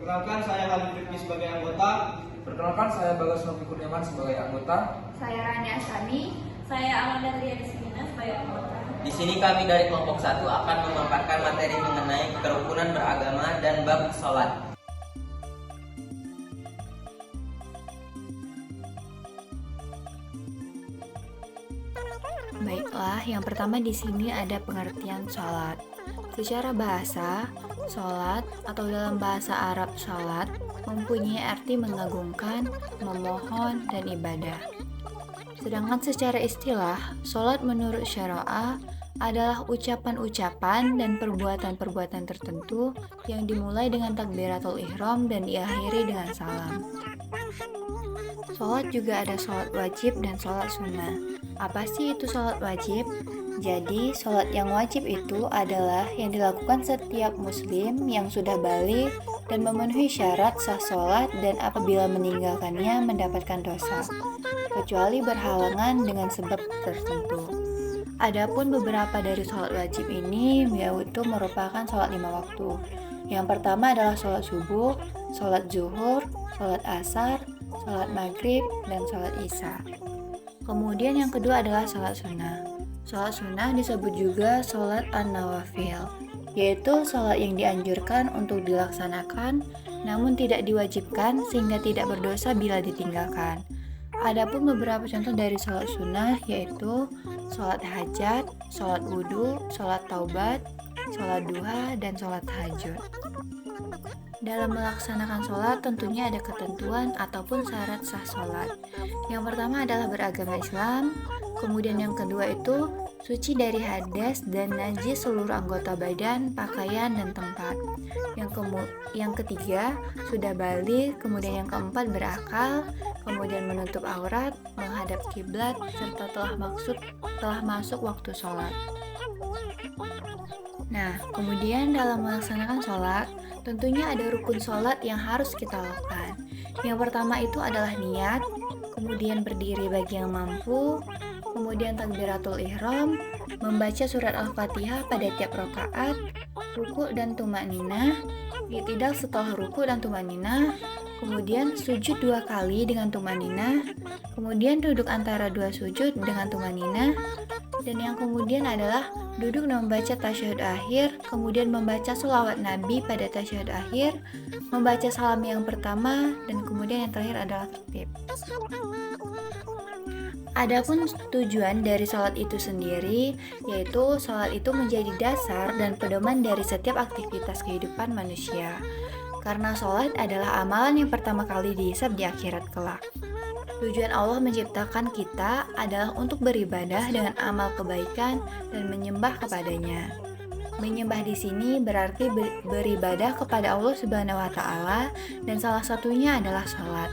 Perkenalkan, saya Halid Rifki sebagai anggota. Perkenalkan, saya Bagas Novi Kurniawan sebagai anggota. Saya Rani Asyani. Saya Amanda Triadisina sebagai anggota. Di sini kami dari kelompok 1 akan memaparkan materi mengenai kerukunan beragama dan bab sholat. Baiklah, yang pertama di sini ada pengertian sholat. Secara bahasa, sholat atau dalam bahasa Arab sholat mempunyai arti mengagungkan, memohon, dan ibadah. Sedangkan secara istilah, sholat menurut syariah adalah ucapan-ucapan dan perbuatan-perbuatan tertentu yang dimulai dengan takbiratul ihram dan diakhiri dengan salam. Sholat juga ada sholat wajib dan sholat sunnah. Apa sih itu sholat wajib? Jadi, sholat yang wajib itu adalah yang dilakukan setiap muslim yang sudah balik dan memenuhi syarat sah sholat dan apabila meninggalkannya mendapatkan dosa, kecuali berhalangan dengan sebab tertentu. Adapun beberapa dari sholat wajib ini yaitu merupakan sholat 5 waktu. Yang pertama adalah sholat subuh, sholat zuhur, sholat asar, sholat maghrib, dan sholat isya. Kemudian yang kedua adalah sholat sunnah. Sholat sunnah disebut juga sholat an-nawafil, yaitu sholat yang dianjurkan untuk dilaksanakan namun tidak diwajibkan sehingga tidak berdosa bila ditinggalkan. Adapun beberapa contoh dari sholat sunnah yaitu sholat hajat, sholat wudhu, sholat taubat, sholat duha, dan sholat tahajud. Dalam melaksanakan sholat tentunya ada ketentuan ataupun syarat sah sholat. Yang pertama adalah beragama Islam, kemudian yang kedua itu suci dari hadas dan najis seluruh anggota badan, pakaian, dan tempat. Yang ketiga sudah balik, kemudian yang keempat berakal, kemudian menutup aurat, menghadap kiblat, serta telah masuk waktu sholat. Nah, kemudian dalam melaksanakan sholat, tentunya ada rukun sholat yang harus kita lakukan. Yang pertama itu adalah niat, kemudian berdiri bagi yang mampu, kemudian takbiratul ihram, membaca surat Al-Fatihah pada tiap rakaat, ruku dan tumakninah, i'tidal setelah ruku dan tumakninah, kemudian sujud 2 kali dengan tumakninah, kemudian duduk antara 2 sujud dengan tumakninah, dan yang kemudian adalah duduk dan membaca tasyahud akhir, kemudian membaca sholawat Nabi pada tasyahud akhir, membaca salam yang pertama, dan kemudian yang terakhir adalah tertib. Adapun tujuan dari sholat itu sendiri, yaitu sholat itu menjadi dasar dan pedoman dari setiap aktivitas kehidupan manusia. Karena sholat adalah amalan yang pertama kali dihisab di akhirat kelak. Tujuan Allah menciptakan kita adalah untuk beribadah dengan amal kebaikan dan menyembah kepadanya. Menyembah di sini berarti beribadah kepada Allah Subhanahu wa taala dan salah satunya adalah sholat.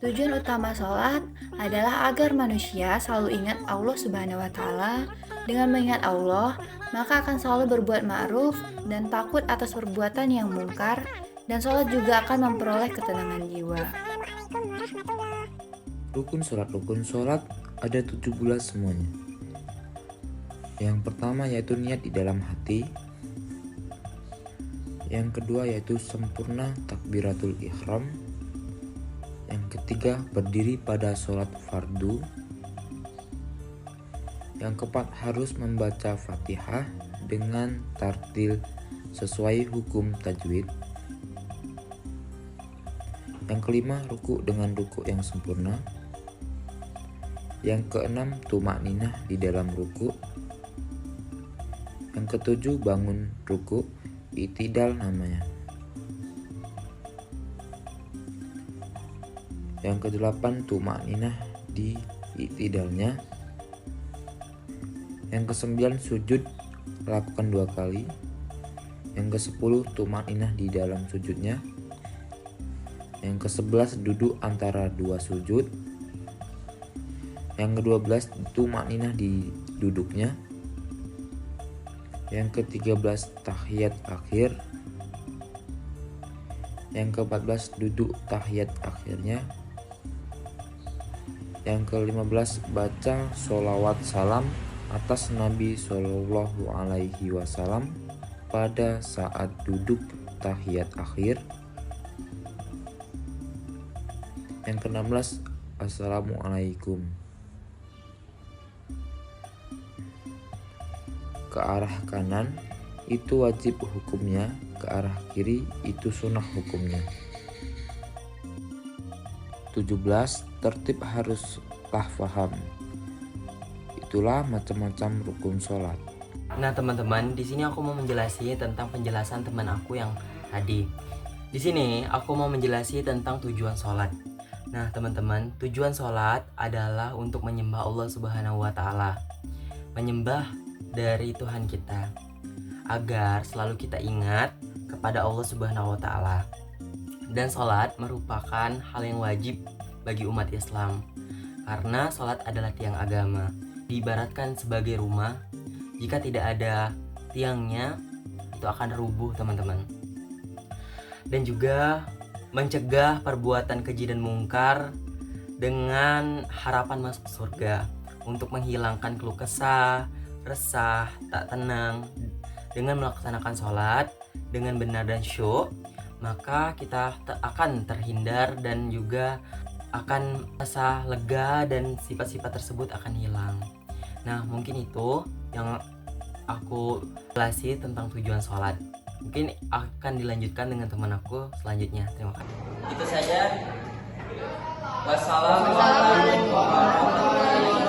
Tujuan utama sholat adalah agar manusia selalu ingat Allah Subhanahu wa taala. Dengan mengingat Allah, maka akan selalu berbuat ma'ruf dan takut atas perbuatan yang mungkar, dan sholat juga akan memperoleh ketenangan jiwa. Rukun sholat ada 17 semuanya. Yang pertama yaitu niat di dalam hati. Yang kedua yaitu sempurna takbiratul ihram. Yang ketiga berdiri pada sholat fardu. Yang keempat harus membaca Fatihah dengan tartil sesuai hukum tajwid. Yang kelima ruku dengan ruku yang sempurna. Yang keenam tumakninah di dalam ruku. Yang ketujuh bangun ruku, i'tidal namanya. Yang kedelapan tumakninah di i'tidalnya. Yang kesembilan sujud lakukan 2 kali. Yang ke-10 tumakninah di dalam sujudnya. Yang ke-11 duduk antara 2 sujud. Yang ke-12 tumakninah di duduknya. Yang ke-13 tahiyat akhir. Yang ke-14 duduk tahiyat akhirnya. Yang ke-15 baca sholawat salam atas Nabi Shallallahu Alaihi Wasallam pada saat duduk tahiyat akhir. Yang ke-16, Assalamualaikum. Ke arah kanan itu wajib hukumnya, ke arah kiri itu sunnah hukumnya. 17. Tertib haruslah faham. Itulah macam-macam rukun sholat. Nah teman-teman, di sini aku mau menjelaskan tentang penjelasan teman aku yang tadi. Di sini aku mau menjelaskan tentang tujuan sholat. Nah teman-teman, tujuan sholat adalah untuk menyembah Allah Subhanahu wa Ta'ala, menyembah dari Tuhan kita, agar selalu kita ingat kepada Allah Subhanahu wa Ta'ala. Dan sholat merupakan hal yang wajib bagi umat Islam, karena sholat adalah tiang agama, diibaratkan sebagai rumah. Jika tidak ada tiangnya, itu akan rubuh teman-teman. Dan juga mencegah perbuatan keji dan mungkar dengan harapan masuk surga, untuk menghilangkan keluh kesah, resah, tak tenang. Dengan melaksanakan sholat dengan benar dan syuk, maka kita akan terhindar dan juga akan rasa lega dan sifat-sifat tersebut akan hilang. Nah mungkin itu yang aku jelasin tentang tujuan sholat. Mungkin akan dilanjutkan dengan teman aku selanjutnya. Terima kasih. Itu saja. Wassalamualaikum warahmatullahi wabarakatuh.